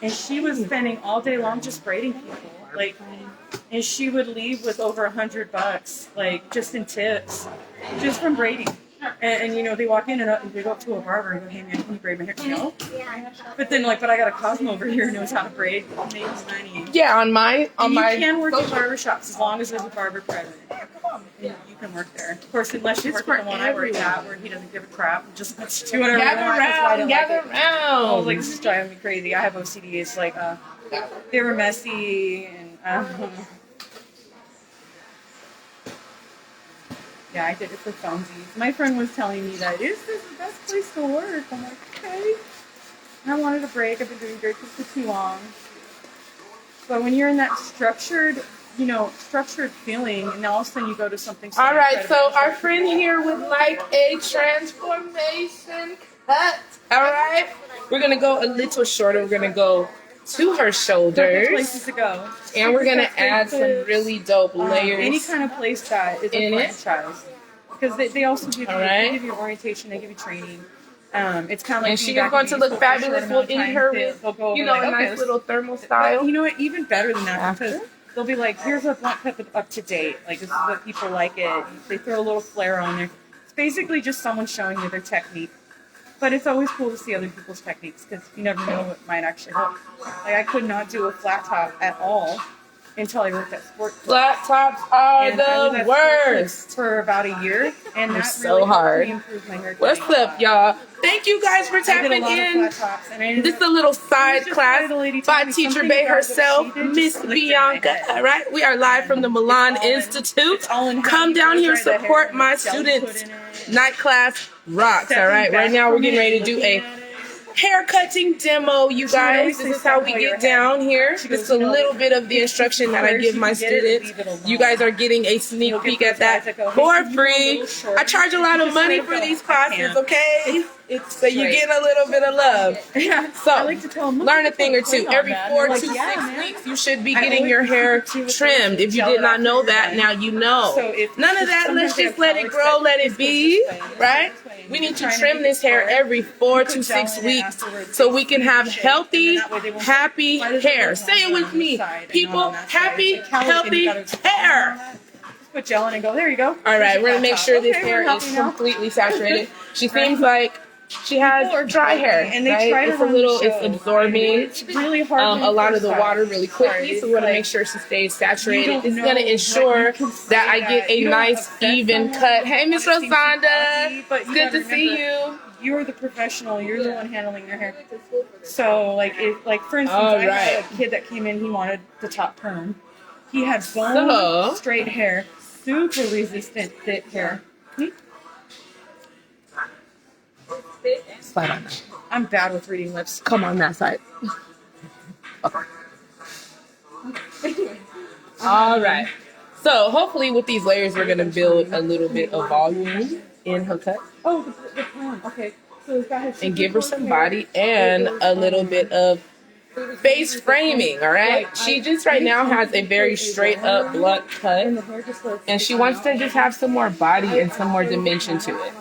and she was spending all day long just braiding people. Like, and she would leave with over $100, like just in tips, just from braiding. And you know, they walk in and they go up to a barber and go, "Hey man, can you braid my hair?" No. But then but I got a Cosmo over here who knows how to braid, makes money. Yeah, on my you can work in barber shops as long as there's a barber present. You can work there. Of course, unless you work at the one I work at where he doesn't give a crap and just lets you do whatever you want. Gather around. I was like, this is driving me crazy. I have OCD. It's like, they were messy and yeah, I did it for funsies. My friend was telling me that is this the best place to work? I'm like, okay. I wanted a break. I've been doing drapes for too long. But when you're in that structured feeling, and all of a sudden you go to something. All right, so our friend here would like a transformation cut. All right, we're gonna go a little shorter. We're gonna go to her shoulders. Places to go. And we're gonna add some really dope layers. Any kind of place that is a franchise, because they also give you, they give you orientation, they give you training. It's kind of like, and she is going to look fabulous in her, a nice little thermal style. But you know what? Even better than that, because they'll be like, "Here's a blunt cut up to date. Like, this is what people like it." They throw a little flair on there. It's basically just someone showing you their technique. But it's always cool to see other people's techniques because you never know what might actually help. Like, I could not do a flat top at all until I worked at Sport Clips. Flat tops are the worst. For about a year, and they're that so really hard. Improved my hair. What's up, y'all? Thank you guys for tapping in. This is a little side class by Teacher Bay herself, Miss Bianca. All right, we are live from the Milan Institute. Come down here, support my students. Night class rocks. All right, right now we're getting ready to do a hair cutting demo, you guys. This is how we get down here. This is a little bit of the instruction that I give my students. You guys are getting a sneak peek at that for free. I charge a lot of money for these classes, okay? So you get a little bit of love. So learn a thing or two. Every 4 to 6 weeks, you should be getting your hair trimmed. If you did not know that, now you know. None of that, let's just let it grow, let it be, right? We need to trim this hair every 4 to 6 weeks so we can have healthy, happy hair. Say it with me. People, happy, healthy hair. Put gel in and go, there you go. All right, we're going to make sure this hair is completely saturated. She seems like she has dry hair, and right? It's absorbing it's really hard a lot of the water really quickly, so we want to make sure she stays saturated. It's going to ensure that I get a nice, even cut. Hey, Miss Rosanda, it's good to see you. You're the professional. You're the one handling your hair. So, for instance, I had a kid that came in. He wanted the top perm. He had bone straight hair, super resistant thick hair. Slide on that. I'm bad with reading lips. Come on that side. All right. So hopefully with these layers, we're gonna build a little bit of volume in her cut. Oh, the perm. Okay. So and give her some body and a little bit of face framing. All right. She just right now has a very straight up blunt cut, and she wants to just have some more body and some more dimension to it.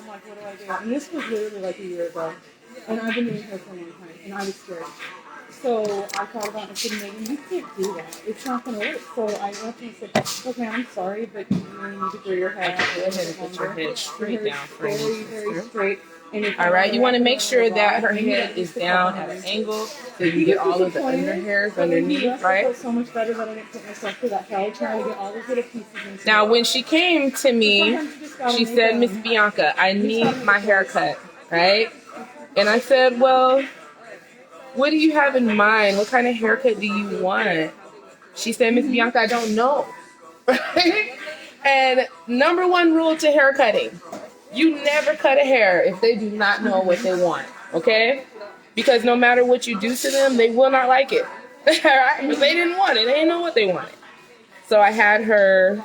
And this was literally like a year ago. And I've been doing hair for a long time. And I was scared. So I thought about it and said, Megan, you can't do that. It's not going to work. So I went up and said, okay, I'm sorry, but you really need to grow your hair. Go ahead and put your head straight down. Very, very straight. All right, you want to make sure that her head is down at an angle so you get all of the under hairs underneath, right? So much better that I didn't put myself through that hell trying to get all those little pieces. Now, when she came to me, she said, Miss Bianca, I need my haircut, right? And I said, well, what do you have in mind? What kind of haircut do you want? She said, Miss Bianca, I don't know. And number one rule to haircutting. You never cut a hair if they do not know what they want, okay? Because no matter what you do to them, they will not like it. Right? But they didn't want it. They didn't know what they wanted. So I had her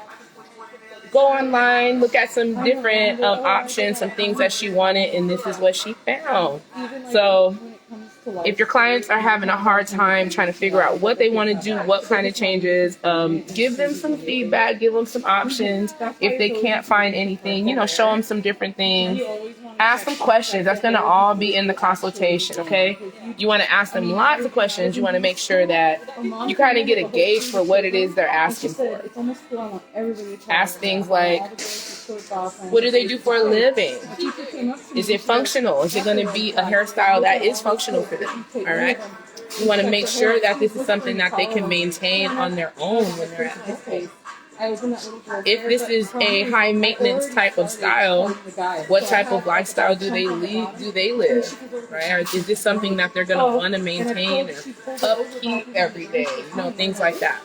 go online, look at some different options, some things that she wanted, and this is what she found. So if your clients are having a hard time trying to figure out what they want to do, what kind of changes, give them some feedback, give them some options. If they can't find anything, show them some different things. Ask them questions. That's going to all be in the consultation, okay? You want to ask them lots of questions. You want to make sure that you kind of get a gauge for what it is they're asking for. Ask things like, what do they do for a living? Is it functional? Is it going to be a hairstyle that is functional for them? All right? You want to make sure that this is something that they can maintain on their own when they're at this age. If this is a high maintenance type of style, what type of lifestyle do they live, right? Or is this something that they're going to want to maintain or upkeep every day? You know, things like that.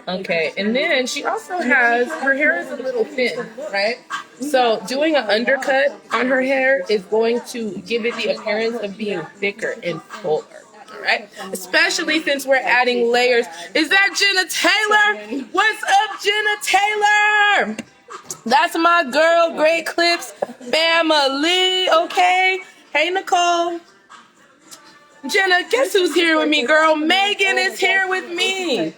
Okay, and then she also has, her hair is a little thin, right? So doing an undercut on her hair is going to give it the appearance of being thicker and fuller, all right? Especially since we're adding layers. Is that Jenna Taylor? What's up, Jenna Taylor? That's my girl, Great Clips family, okay? Hey, Nicole. Jenna, guess who's here with me, girl? Megan is here with me.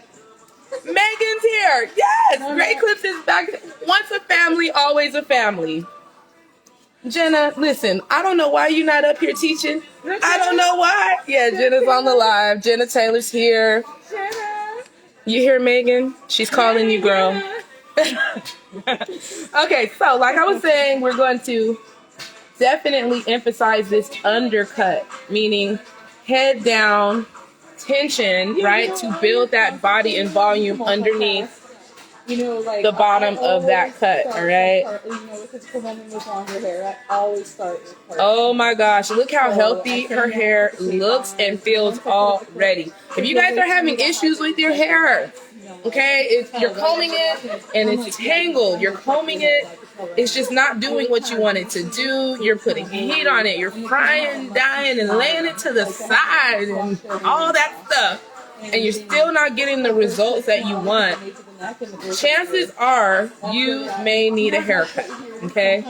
Megan's here. Yes, Great Clips is back. Once a family, always a family. Jenna, listen, I don't know why you're not up here teaching. I don't know why. Yeah, Jenna's on the live. Jenna Taylor's here. You hear Megan? She's calling you, girl. Okay, so like I was saying, we're going to definitely emphasize this undercut, meaning head down, tension, right, to build that body and volume underneath the bottom of that cut, all right? Oh my gosh, look how healthy her hair looks and feels already. If you guys are having issues with your hair, okay, you're combing it and it's tangled, you're combing it, it's just not doing what you want it to do. You're putting heat on it. You're frying, dyeing, and laying it to the side and all that stuff. And you're still not getting the results that you want. Chances are you may need a haircut, okay?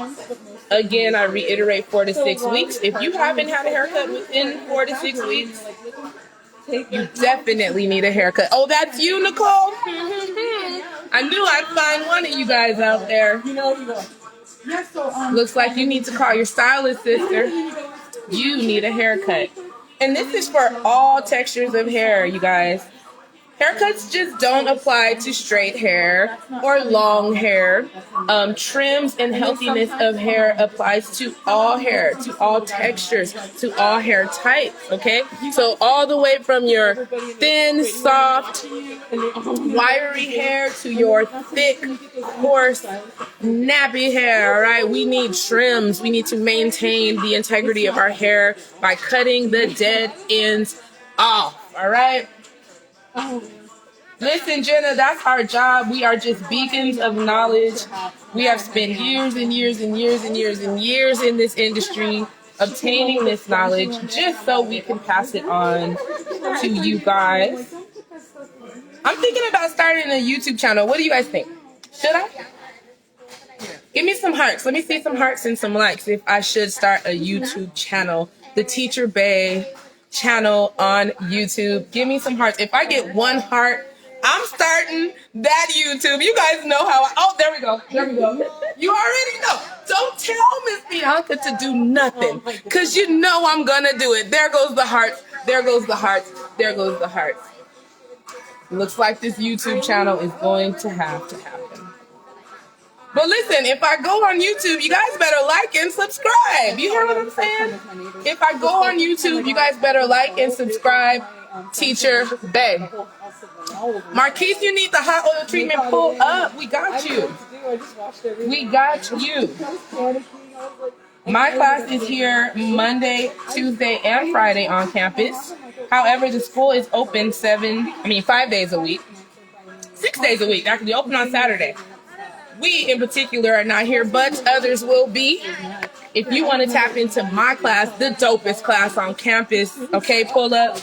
Again, I reiterate 4 to 6 weeks. If you haven't had a haircut within 4 to 6 weeks, you definitely need a haircut. Oh, that's you, Nicole? I knew I'd find one of you guys out there. Looks like you need to call your stylist, sister. You need a haircut. And this is for all textures of hair, you guys. Haircuts just don't apply to straight hair or long hair. Trims and healthiness of hair applies to all hair, to all textures, to all hair types, okay? So all the way from your thin, soft, wiry hair to your thick, coarse, nappy hair, all right? We need trims. We need to maintain the integrity of our hair by cutting the dead ends off, all right? Listen, Jenna, that's our job. We are just beacons of knowledge. We have spent years and years and years and years and years in this industry obtaining this knowledge just so we can pass it on to you guys. I'm thinking about starting a YouTube channel. What do you guys think? Should I? Give me some hearts. Let me see some hearts and some likes if I should start a YouTube channel. The Teacher Bay channel on YouTube. Give me some hearts. If I get 1 heart, I'm starting that YouTube. You guys know how oh, there we go. There we go. You already know. Don't tell Miss Bianca to do nothing, because you know I'm going to do it. There goes the hearts. There goes the hearts. There goes the hearts. Looks like this YouTube channel is going to have to happen. But listen, if I go on YouTube, you guys better like and subscribe. You hear what I'm saying? If I go on YouTube, you guys better like and subscribe. Teacher Bay. Marquise, you need the hot oil treatment. Pull up. We got you. We got you. My class is here Monday, Tuesday, and Friday on campus. However, the school is open 5 days a week. 6 days a week. Actually, open on Saturday. We, in particular, are not here, but others will be. If you want to tap into my class, the dopest class on campus, okay, pull up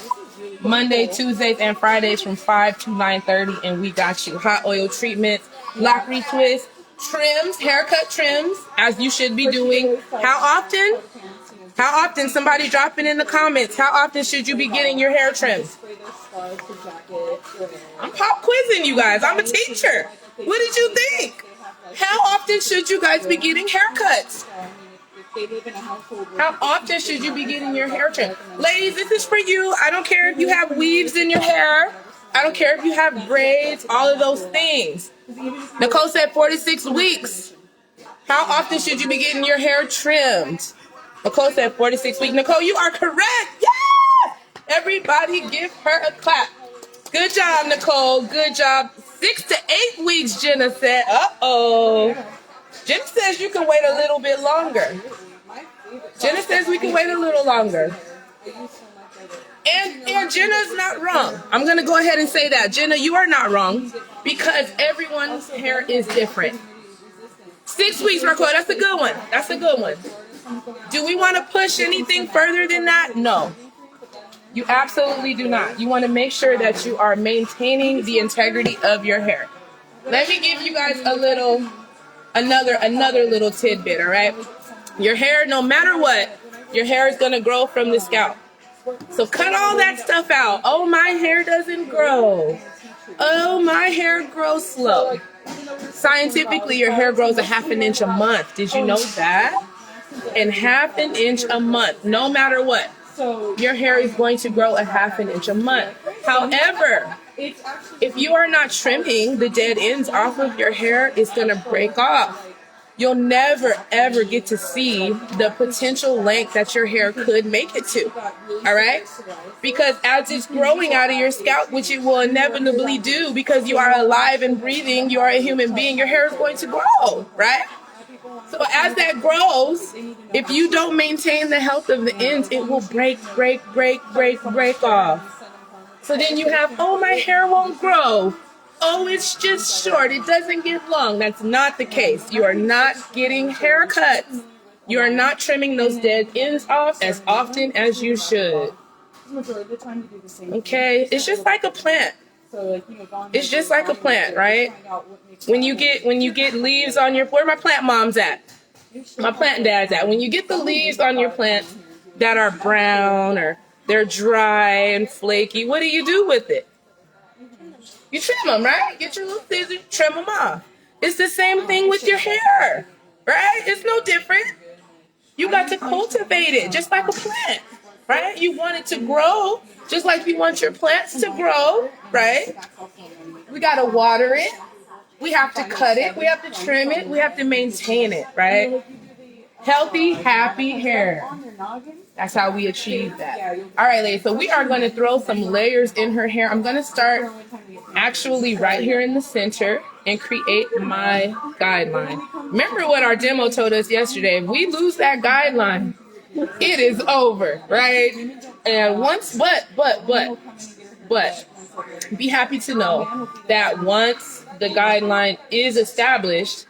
Monday, Tuesdays, and Fridays from 5 to 9:30, and we got you. Hot oil treatments, lock retwist, trims, haircut trims, as you should be doing. How often? How often? Somebody drop it in the comments. How often should you be getting your hair trimmed? I'm pop quizzing you guys. I'm a teacher. What did you think? How often should you guys be getting haircuts? How often should you be getting your hair trimmed? Ladies, this is for you. I don't care if you have weaves in your hair. I don't care if you have braids, all of those things. Nicole said 46 weeks. How often should you be getting your hair trimmed? Nicole said 46 weeks. Nicole, you are correct. Yeah! Everybody give her a clap. Good job, Nicole. Good job. 6 to 8 weeks, Jenna said. Uh-oh. Jenna says you can wait a little bit longer. Jenna says we can wait a little longer. And Jenna's not wrong. I'm going to go ahead and say that. Jenna, you are not wrong because everyone's hair is different. 6 weeks, Marco. That's a good one. That's a good one. Do we want to push anything further than that? No. You absolutely do not. You want to make sure that you are maintaining the integrity of your hair. Let me give you guys a little, another little tidbit, all right? Your hair, no matter what, your hair is going to grow from the scalp. So cut all that stuff out. Oh, my hair doesn't grow. Oh, my hair grows slow. Scientifically, your hair grows a ½ an inch a month. Did you know that? And ½ an inch a month, no matter what. Your hair is going to grow a ½ an inch a month. However, if you are not trimming the dead ends off of your hair, it's going to break off. You'll never, ever get to see the potential length that your hair could make it to, all right? Because as it's growing out of your scalp, which it will inevitably do because you are alive and breathing, you are a human being, your hair is going to grow, right? So as that grows, if you don't maintain the health of the ends, it will break off. So then you have, oh, my hair won't grow. Oh, it's just short. It doesn't get long. That's not the case. You are not getting haircuts. You are not trimming those dead ends off as often as you should. Okay? It's just like a plant. It's just like a plant, right? When you get leaves on your, where my plant moms at? My plant dad's at. When you get the leaves on your plants that are brown or they're dry and flaky, what do you do with it? You trim them, right? Get your little scissors, trim them off. It's the same thing with your hair, right? It's no different. You got to cultivate it just like a plant, right? You want it to grow just like you want your plants to grow, right? We got to water it. We have to cut it. We have to trim it. We have to maintain it, right? Healthy, happy hair. That's how we achieve that. All right, ladies, so we are going to throw some layers in her hair. I'm going to start actually right here in the center and create my guideline. Remember what our demo told us yesterday. If we lose that guideline, it is over, right? And once, but be happy to know that once the guideline is established,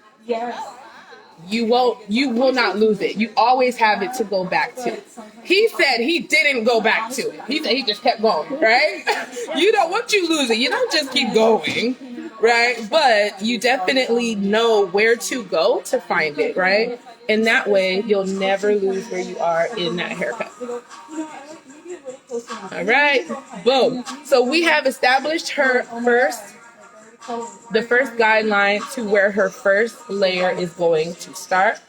you will not lose it. You always have it to go back to. He said he didn't go back to it. He said he just kept going, right? You don't, once you lose it, you don't just keep going, right? But you definitely know where to go to find it, right? And that way you'll never lose where you are in that haircut. All right, boom. So we have established her the first guideline to where her first layer is going to start,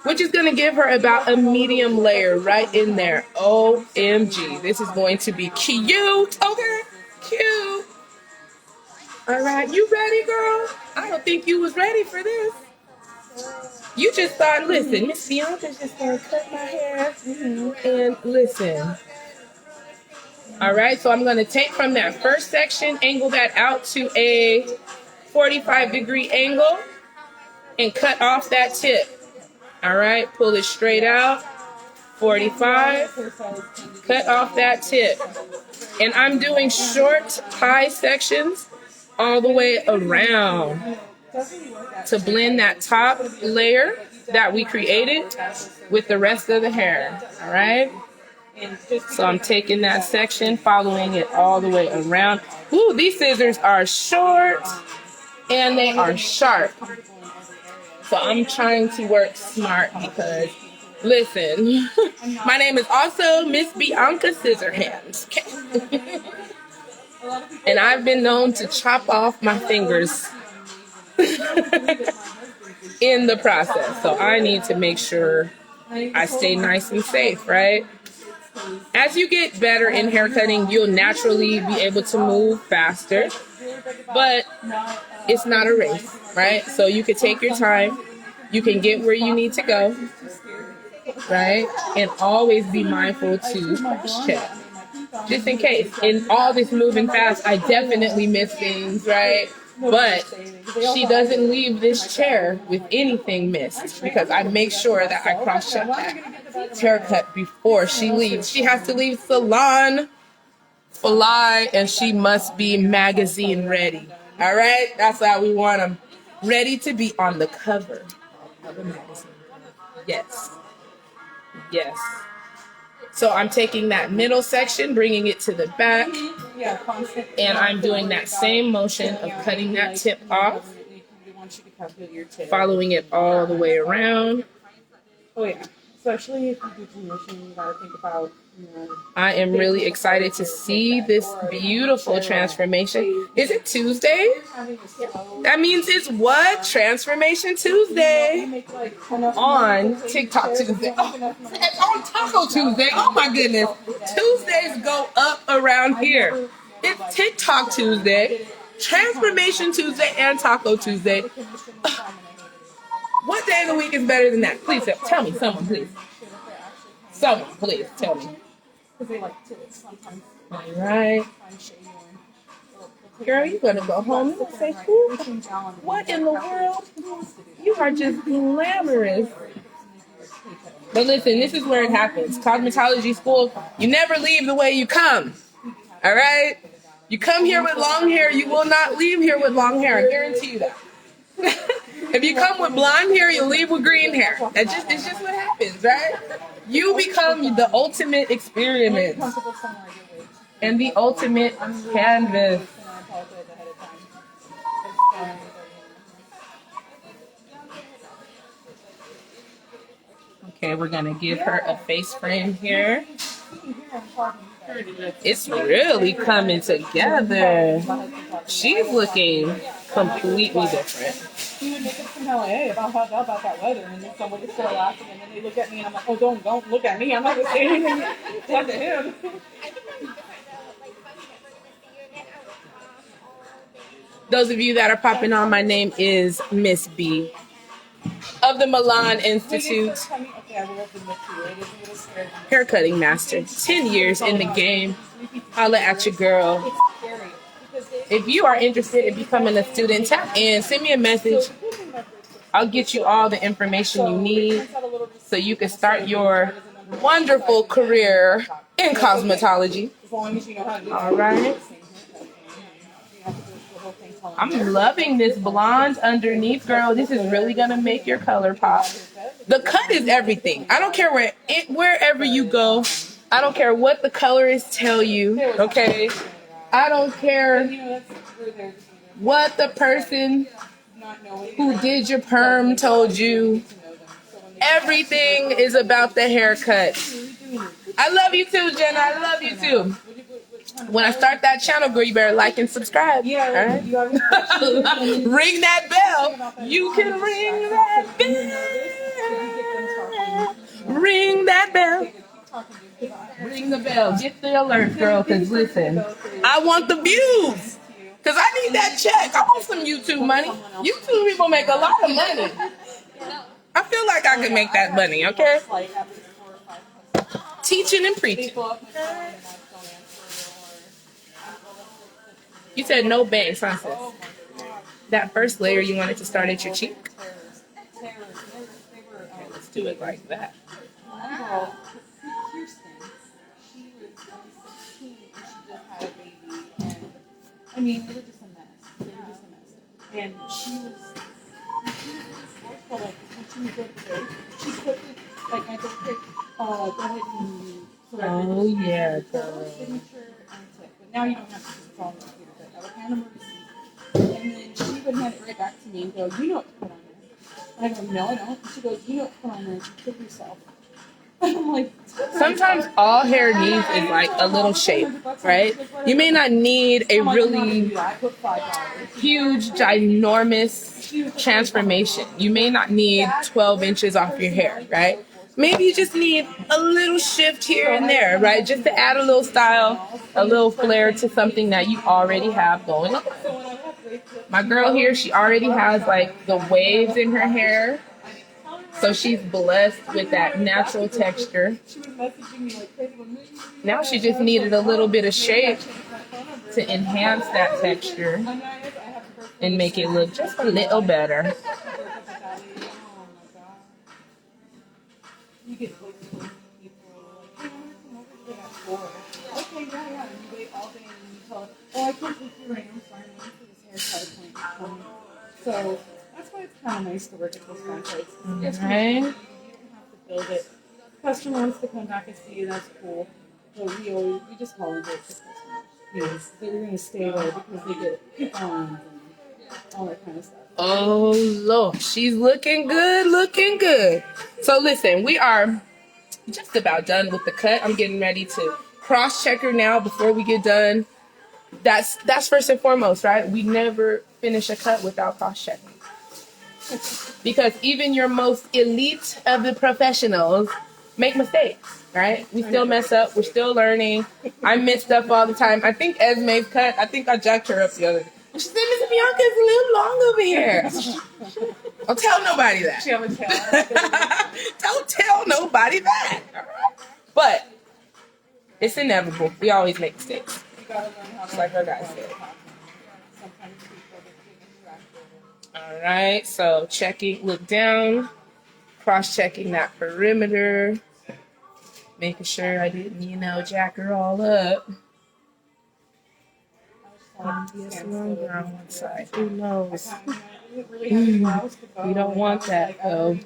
which is going to give her about a medium layer right in there. OMG, this is going to be cute. Okay, cute. All right, you ready, girl? I don't think you was ready for this. You just thought, listen, Miss Bianca's just going to cut my hair and listen. All right, so I'm going to take from that first section, angle that out to a 45-degree angle, and cut off that tip. All right, pull it straight out, 45, cut off that tip. And I'm doing short, high sections all the way around to blend that top layer that we created with the rest of the hair, all right? So I'm taking that section, following it all the way around. Ooh, these scissors are short and they are sharp. So I'm trying to work smart because, listen, my name is also Miss Bianca Scissorhands. Okay? And I've been known to chop off my fingers in the process. So I need to make sure I stay nice and safe, right? As you get better in hair cutting, you'll naturally be able to move faster, but it's not a race, right? So you can take your time. You can get where you need to go, right? And always be mindful to check. Just in case. In all this moving fast, I definitely miss things, right? But she doesn't leave this chair with anything missed because I make sure that I cross-check that haircut before she leaves. She has to leave salon fly and she must be magazine ready. All right? That's how we want them. Ready to be on the cover of a magazine. Yes. Yes. So I'm taking that middle section, bringing it to the back, and I'm doing that same motion of cutting that tip off, following it all the way around. Oh yeah, especially if you do commission, you gotta think about, I am really excited to see this beautiful transformation. Is it Tuesday? That means it's what? Transformation Tuesday on TikTok Tuesday. Oh, it's on Taco Tuesday. Oh my goodness. Tuesdays go up around here. It's TikTok Tuesday, Transformation Tuesday, and Taco Tuesday. What day of the week is better than that? Please tell me, someone, please. Someone, please tell me. All right. Girl, you gonna go home and say, what in the world? You are just glamorous. But listen, this is where it happens. Cosmetology school, you never leave the way you come. All right? You come here with long hair, you will not leave here with long hair. I guarantee you that. If you come with blonde hair, you'll leave with green hair. It's just what happens, right? You become the ultimate experiment and the ultimate canvas. Okay, we're gonna give her a face frame here. It's really coming together. She's looking completely different. He would make it from LA about that weather, and then somebody started laughing, and then they look at me, and I'm like, oh, don't look at me. I'm not going to say anything to him. Those of you that are popping on, my name is Miss B of the Milan Institute. Haircutting master, 10 years in the game. Holla at your girl. If you are interested in becoming a student, tap in, send me a message. I'll get you all the information you need so you can start your wonderful career in cosmetology. All right. I'm loving this blonde underneath, girl. This is really gonna make your color pop. The cut is everything. I don't care wherever you go. I don't care what the colorists tell you, okay? I don't care what the person who did your perm told you. Everything is about the haircut. I love you too, Jenna. I love you too. When I start that channel, girl, you better like and subscribe. Yeah, all right? Ring that bell. You can ring that bell. Ring that bell. Ring the bell. Get the alert, girl, because listen, I want the views. Because I need that check. I want some YouTube money. YouTube people make a lot of money. I feel like I could make that money, okay? Teaching and preaching. You said no bangs, huh, sis? That first layer you wanted to start at your cheek? Okay, let's do it like that. I mean, they were just a mess. And she was like, when she was good, she put it, like, I just picked, go ahead and oh, yeah, girl. signature and tip. But now you don't have to, because it's all on the computer. But I would hand them a receipt. And then she would hand it right back to me and go, you know what to put on there. And I go, no, I don't. And she goes, you know what to put on there. You tip yourself. I'm like, sometimes all hair needs is like a little shape, right? You may not need a really huge, ginormous transformation. You may not need 12 inches off your hair, right? Maybe you just need a little shift here and there, right? Just to add a little style, a little flair to something that you already have going on. My girl here, she already has like the waves in her hair. So she's blessed with that natural texture. Now she just needed a little bit of shape to enhance that texture and make it look just a little better. So that's why it's kind of nice to work at this franchise. Yes, Right. you don't have to build it. Customer wants to come back and see you, that's cool. But we just call it the customers. Yes, they're going to stay there because they get coupons and all that kind of stuff. Oh, Lord. She's looking good, looking good. So listen, we are just about done with the cut. I'm getting ready to cross-check her now before we get done. That's first and foremost, right? We never finish a cut without cross-checking. Because even your most elite of the professionals make mistakes, right? We still mess up. We're still learning. I miss stuff all the time. I think Esme's cut, I think I jacked her up the other day. She said, Miss Bianca, it's a little long over here. Don't tell nobody that. Don't tell nobody that. But it's inevitable. We always make mistakes. Just like our guys said. All right, so checking, look down, cross-checking that perimeter, making sure I didn't, jack her all up. Yes, longer on one side. Who knows? We don't want that, though.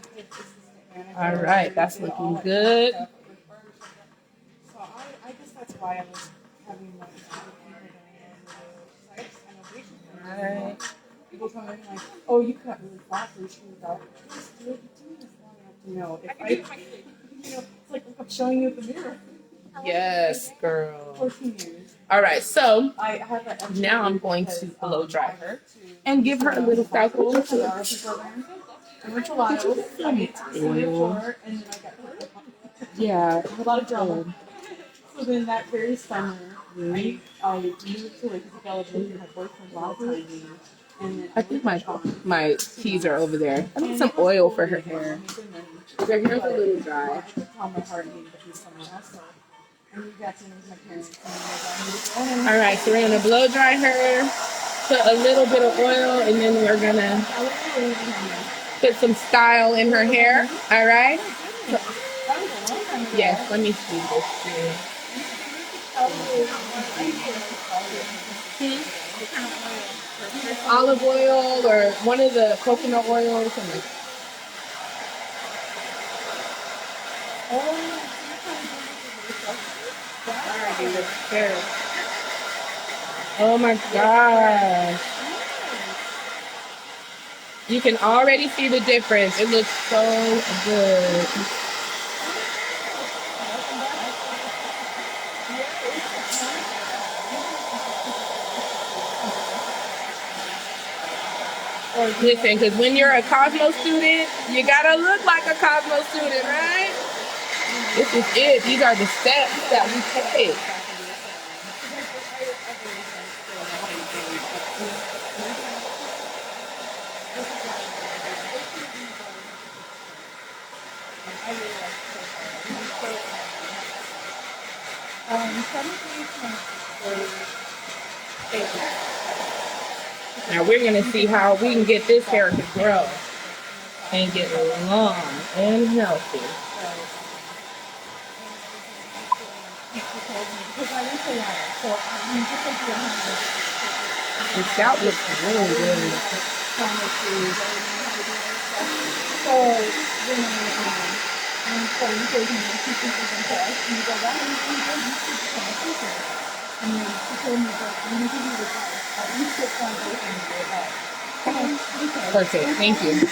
All right, that's looking good. So I guess that's why I was having like All right. people come in like, oh, you cut really flat for your shoes out. Just do it as long as it's like I'm showing you the mirror. Yes, girl. 14 years. All right, so I have that now I'm going to blow dry her and give her a little style control. I went to Lyle's. I ate oil. And then I got hurt. Yeah, A lot of drama. So then that very summer, I moved to Lake Isabella with my boyfriend last time. And then I think my keys are over there. I need some oil for her hair. Her hair's a little dry. Tell my heart needed to be someone else. And we got to know my parents. All right, so we're gonna blow dry her, put a little bit of oil, and then we're gonna put some style in her hair. All right. So, yes, let me see this here. Olive oil or one of the coconut oils. Oh my gosh. You can already see the difference. It looks so good. Listen, because when you're a Cosmo student, you gotta look like a Cosmo student, right? This is it. These are the steps that we take. Now we're gonna see how we can get this hair to grow and get long and healthy. The scalp looks really good. Perfect, thank you.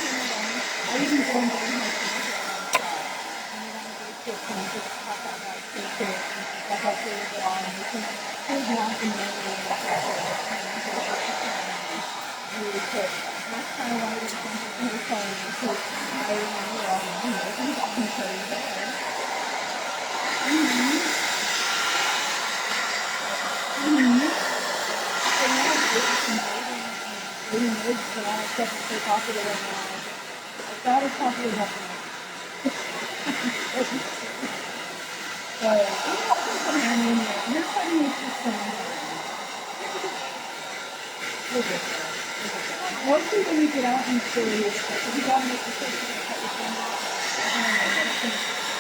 Mostly when you get out and serious, you gotta make the first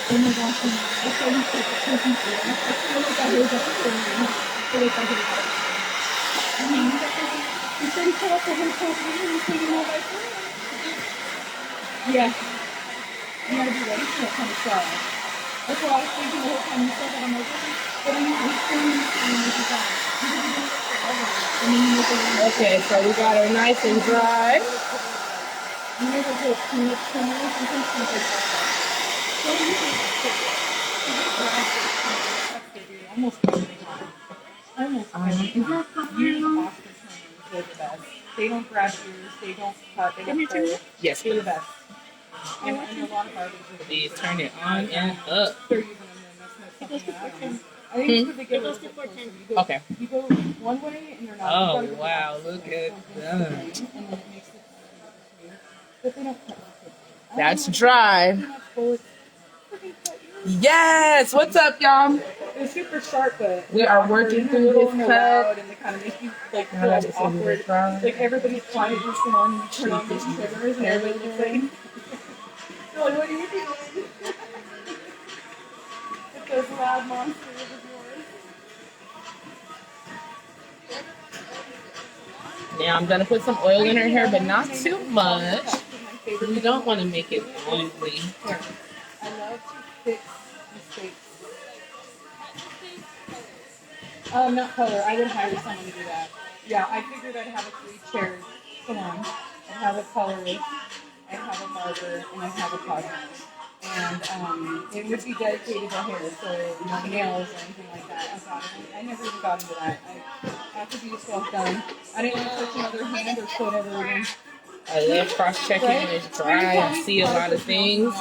then you want to okay, you take the person through. I feel like I heard that before. I feel like I heard that. You said he put up the whole company and you said you know my friend. Yeah. You gotta be ready for that kind of stuff. That's what I was thinking the whole time you said that. I'm like, what are you doing? Okay, so we got her nice and dry. They don't grab yours, they don't cut, they don't pull. Yes, they're the best. And a lot of barbers please turn it on and up. they're using them. I think it's because they get a little bit closer. Okay. You go one way and they're not. Oh, wow, look at that. But they don't cut. That's dry. Yes, what's up, y'all? They're super sharp, but we are working through this cut. And they kind of make you like feel awkward. Like everybody's quiet and so on, and you turn on those triggers, and everybody looks like, "Oh, what are you doing?" With those loud monsters of yours. Now I'm gonna put some oil in her hair, but not too much. You don't want to make it oily. I love to fix mistakes. Not color. I would hire someone to do that. Yeah, I figured I'd have a 3-chair salon. I'd have a colorist, I'd have a barber, and I'd have a cosmetist. And it would be dedicated to hair, so no nails or anything like that. I never even got into that. I have to be yourself done. I didn't want to touch another hand or foot ever again. I love cross-checking when it's dry. I see a lot of things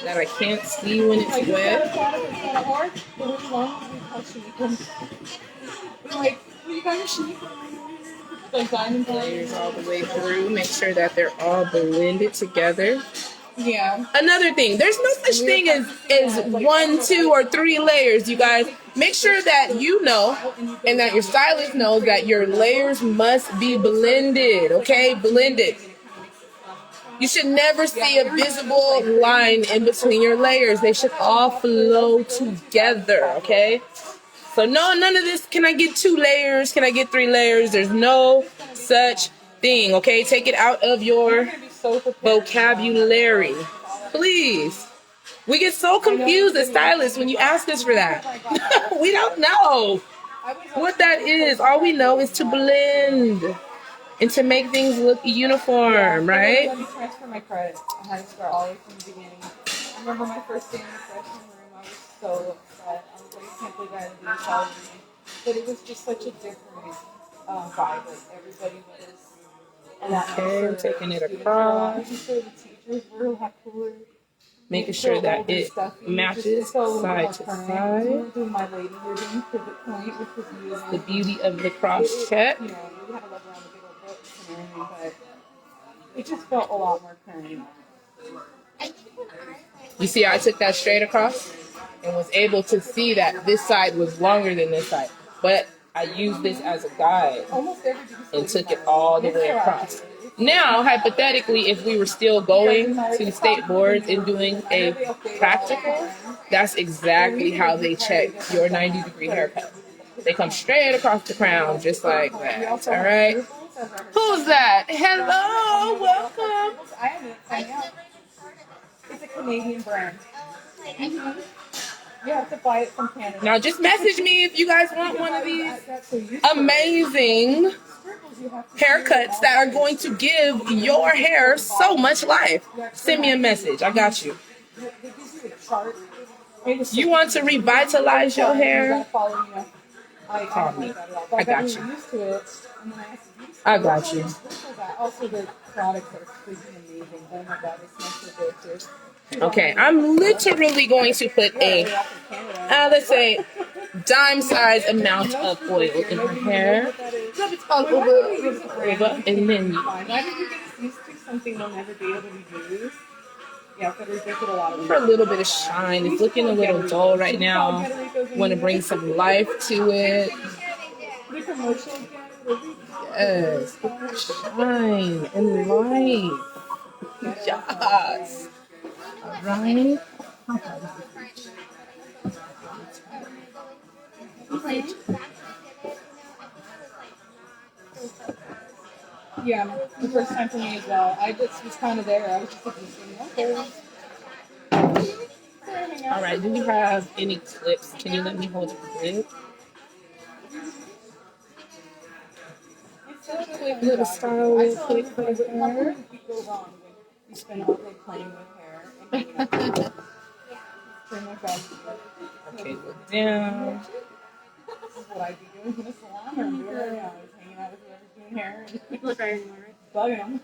that I can't see when it's wet. Layers all the way through. Make sure that they're all blended together. Yeah. Another thing, there's no such thing as 1, 2, or 3 layers, you guys. Make sure that you know and that your stylist knows that your layers must be blended, okay? Blended. You should never see a visible line in between your layers. They should all flow together, okay? So no, none of this, can I get 2 layers? Can I get 3 layers? There's no such thing, okay? Take it out of your vocabulary, please. We get so confused as stylists when you ask us for that. We don't know what that is. All we know is to blend and to make things look uniform, right? Let me transfer my credits. I had to start all the way from the beginning. I remember my first day in the freshman room, I was so upset. I was like, I can't believe I had to do this all over again. But it was just such a different vibe. Like everybody was. Okay, taking it across. Making sure the teachers were a lot cooler. Making sure that it matches side to side. We were doing my lady, we were doing pivot point, which was using the beauty of the cross check. You know, we had to look around the big old books and everything, but it just felt a lot more current. You see, I took that straight across and was able to see that this side was longer than this side. But I used this as a guide and took it all the way across. Now, hypothetically, if we were still going to state boards and doing a practical, that's exactly how they check your 90-degree haircut. They come straight across the crown, just like that. All right? Who's that? Hello, welcome. It's a Canadian brand. You have to buy it from Canada. Now, just message me if you guys want one of these amazing haircuts that are going to give your hair so much life. Send me a message. I got you. chart. You want to revitalize your hair? Call me. I got you. I got you. Also, the products are freaking amazing. Oh my god, they smell so good too. Okay, I'm literally going to put a, let's say, dime-size amount of oil in her hair. All over, and then Why did you get us used to something we'll never be able to use? Yeah, Federico did a lot of for a little bit of shine. It's looking a little dull right now. Want to bring some life to it. Yes, shine and life. Yes. All right. Yeah, the first time for me as well. I just was kind of there. I was just thinking, okay. All right. Do we have any clips? Can you let me hold your clip? Little style real quick for her. Go wrong when you spend all day playing with hair. Okay, look down. This is what I'd be doing in the salon room. I was hanging out with whoever's doing hair. Blow dryer anymore, right? Bugging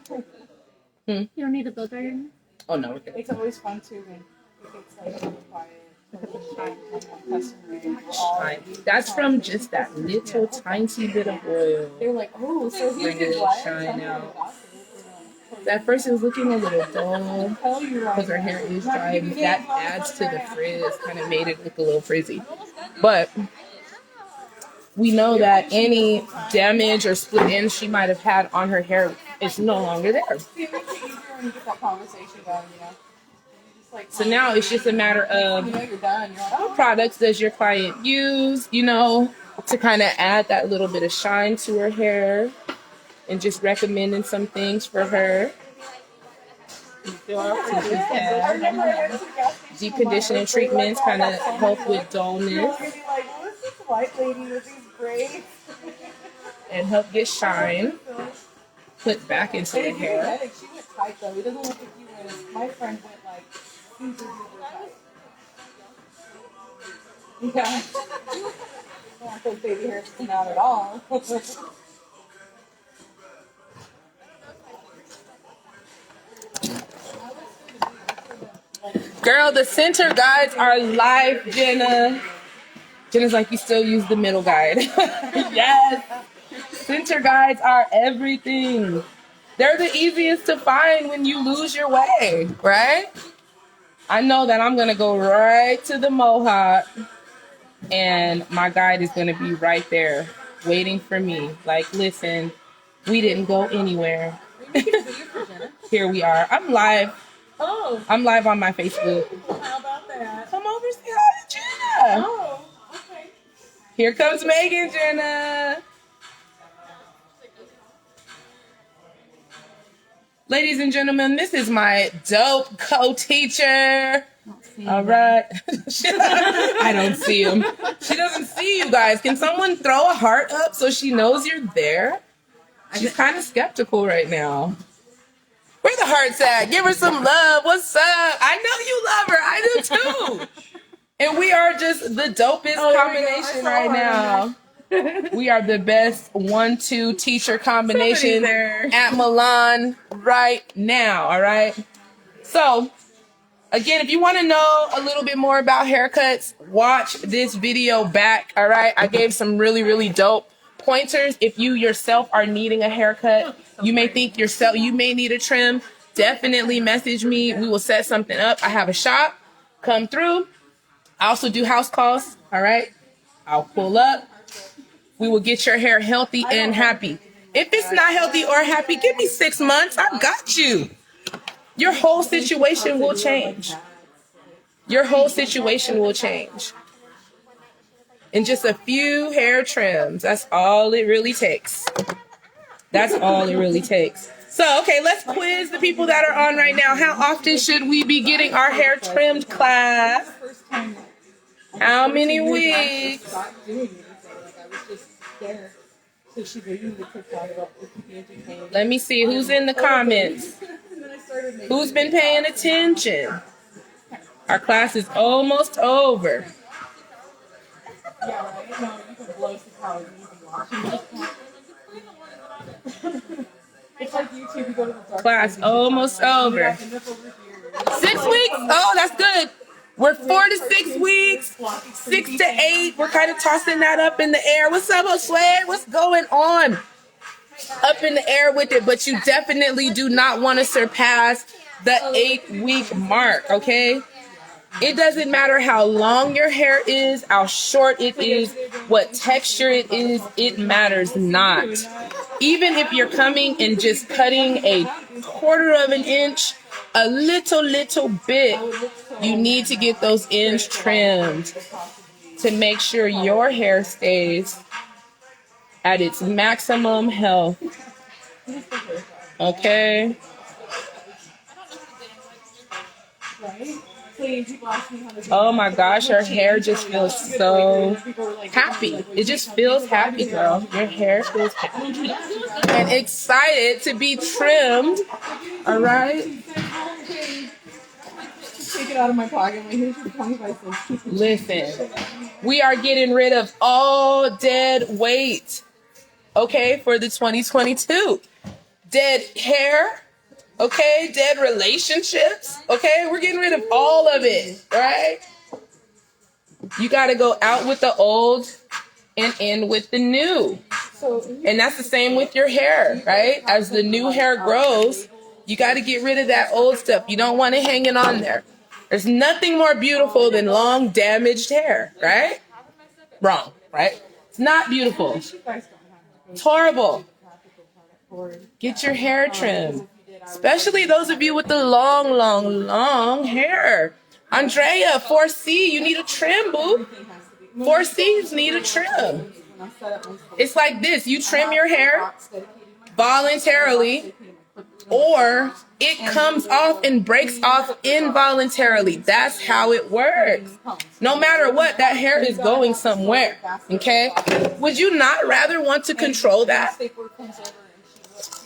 them. You don't need a blow dryer anymore? Oh no, we're good. It's always fun too when it gets like really quiet. That's from just that little tiny bit of oil. They're like, oh, so he Bring did it what? shine out. At first it was looking a little dull because her hair is dry. That adds to the frizz, kind of made it look a little frizzy. But we know that any damage or split ends she might have had on her hair is no longer there. So now it's just a matter of what products does your client use, you know, to kind of add that little bit of shine to her hair, and just recommending some things for her. Deep conditioning treatments kind of help with dullness and help get shine put back into the hair. My friend went like super duper tight. Yeah. I don't want those baby hairs to come out at all. Girl, the center guides are live, Jenna. Jenna's like, you still use the middle guide. Yes. Center guides are everything. They're the easiest to find when you lose your way, right? I know that I'm going to go right to the mohawk and my guide is going to be right there waiting for me. Like, listen, we didn't go anywhere. Here we are. I'm live. Oh. I'm live on my Facebook. How about that? Come over and say hi to Jenna. Oh, okay. Here comes Megan, Jenna. Ladies and gentlemen, this is my dope co-teacher. All right. I don't see him. She doesn't see you guys. Can someone throw a heart up so she knows you're there? She's kind of skeptical right now. Where the hearts at? Give her some love. What's up? I know you love her. I do too. And we are just the dopest combination right now. We are the best 1-2 teacher combination at Milan right now, all right? So, again, if you want to know a little bit more about haircuts, watch this video back, all right? I gave some really, really dope pointers. If you yourself are needing a haircut, you may think yourself, you may need a trim, definitely message me. We will set something up. I have a shop. Come through. I also do house calls, all right? I'll pull up. We will get your hair healthy and happy. If it's not healthy or happy, give me 6 months. I got you. Your whole situation will change. Your whole situation will change. In just a few hair trims. That's all it really takes. That's all it really takes. So, okay, let's quiz the people that are on right now. How often should we be getting our hair trimmed, class? How many weeks? Let me see who's in the comments. Who's been paying attention? All Our class is almost over. Yeah, right? No, you can blow some calories easy watching. It's like YouTube, you go to the dark Class side, almost over. 6 weeks? Oh, that's good. We're 4 to 6 weeks, 6 to 8. We're kind of tossing that up in the air. What's up, Josue? What's going on? Up in the air with it, but you definitely do not want to surpass the 8-week mark, okay? It doesn't matter how long your hair is, how short it is, what texture it is, it matters not. Even if you're coming and just cutting a 1/4 of an inch, a little bit, you need to get those ends trimmed to make sure your hair stays at its maximum health. Okay? Oh my gosh, her hair just feels so happy. It just feels happy, girl. Your hair feels happy. And excited to be trimmed. All right? Take it out of my pocket. Here's your 25 cents. Listen, we are getting rid of all dead weight, okay, for the 2022. Dead hair, okay, dead relationships, okay? We're getting rid of all of it, right? You got to go out with the old and in with the new. And that's the same with your hair, right? As the new hair grows, you got to get rid of that old stuff. You don't want it hanging on there. There's nothing more beautiful than long, damaged hair, right? Wrong, right? It's not beautiful. It's horrible. Get your hair trimmed. Especially those of you with the long hair. Andrea, 4C, you need a trim, boo. 4Cs need a trim. It's like this. You trim your hair voluntarily, or it comes off and breaks off involuntarily. That's how it works. No matter what, that hair is going somewhere, okay? Would you not rather want to control that?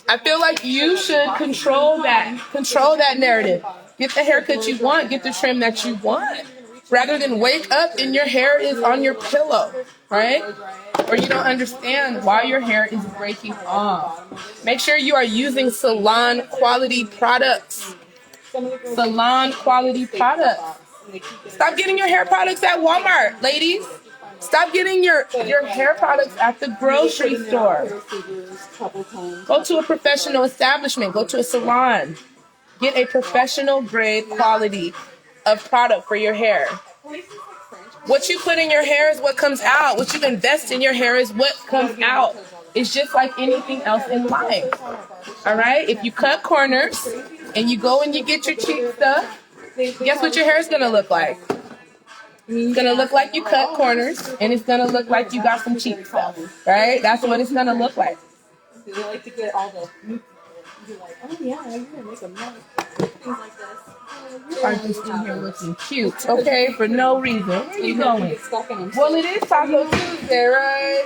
I feel like you should control that narrative. Get the haircut you want, get the trim that you want, rather than wake up and your hair is on your pillow, right? Or you don't understand why your hair is breaking off. Make sure you are using salon quality products. Salon quality products. Stop getting your hair products at Walmart, ladies. Stop getting your hair products at the grocery store. Go to a professional establishment. Go to a salon. Get a professional grade quality of product for your hair. What you put in your hair is what comes out. What you invest in your hair is what comes out. It's just like anything else in life. All right? If you cut corners and you go and you get your cheap stuff, guess what your hair is going to look like? It's going to look like you cut corners, and it's going to look like you got some cheap stuff. Right? That's what it's going to look like. They like to get all the... You're like, oh yeah, you're going to make a mess. Things like this. Are just in here looking cute, okay, for no reason. Where are you going? Well, it is Taco Tuesday, right?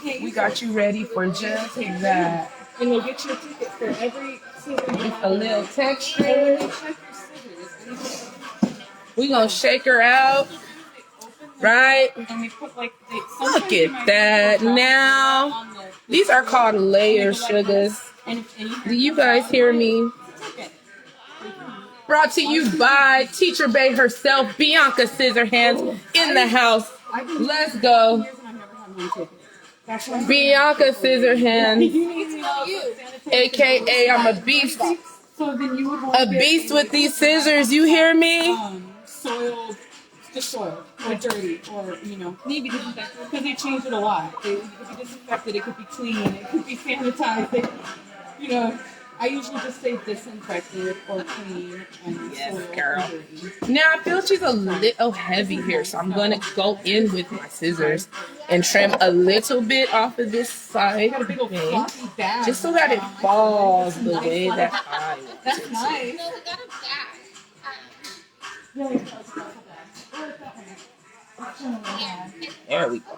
We got you ready for just that. And you'll get your ticket for every scissor. Just a little texture. We gonna shake her out, right? And we put like Look at that now. These are called layers, sugars. Do you guys hear me? Brought to you by Teacher Bay herself, Bianca Scissorhands in the house. Let's go. Bianca Scissorhands, aka I'm a beast. A beast with these scissors, you hear me? Soiled, just soiled, or dirty, or, you know, maybe disinfected, because they change it a lot. It could be disinfected, it could be clean, it could be sanitized, you know. I usually just say disinfected or clean and yes, girl. Now I feel she's a little heavy here, so I'm gonna go in with my scissors and trim a little bit off of this side thing, just so that it falls the way that I want. That's nice. There we go.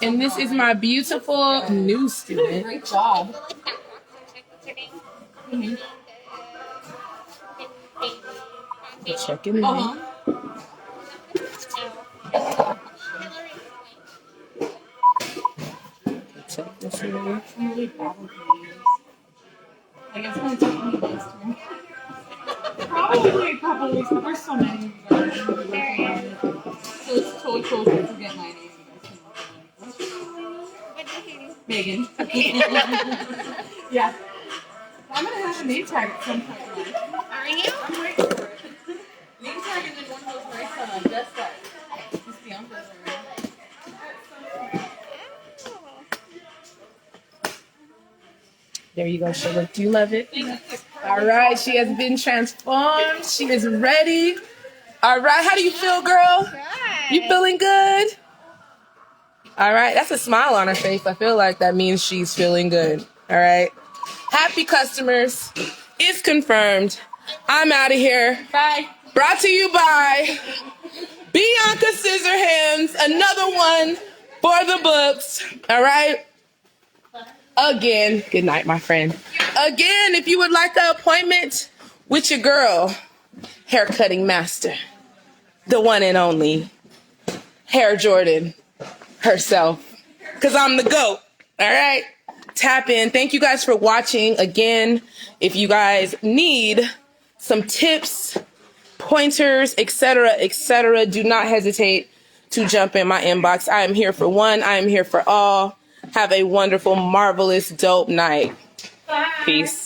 And this is my beautiful new student. Great job. Check it out. Check this out. Like it's gonna take me days to Probably a couple weeks, but there's so many. So it's totally cool to forget my name. Megan. Yeah. I'm gonna have a name tag at some point. Are you? I'm waiting for it. Name tag and then one of those nice vest sets. Just Bianca's wearing. There you go, Sugar. Do you love it? All right, she has been transformed. She is ready. All right, how do you feel, girl? You feeling good? All right, that's a smile on her face. I feel like that means she's feeling good. All right. Happy customers. It's confirmed. I'm out of here. Bye. Brought to you by Bianca Scissorhands. Another one for the books. All right. Again, good night, my friend. Again, if you would like an appointment with your girl, haircutting master, the one and only Hair Jordan herself, because I'm the GOAT. All right. Tap in. Thank you guys for watching. Again, if you guys need some tips, pointers, etc., do not hesitate to jump in my inbox. I am here for one. I am here for all. Have a wonderful, marvelous, dope night. Bye. Peace.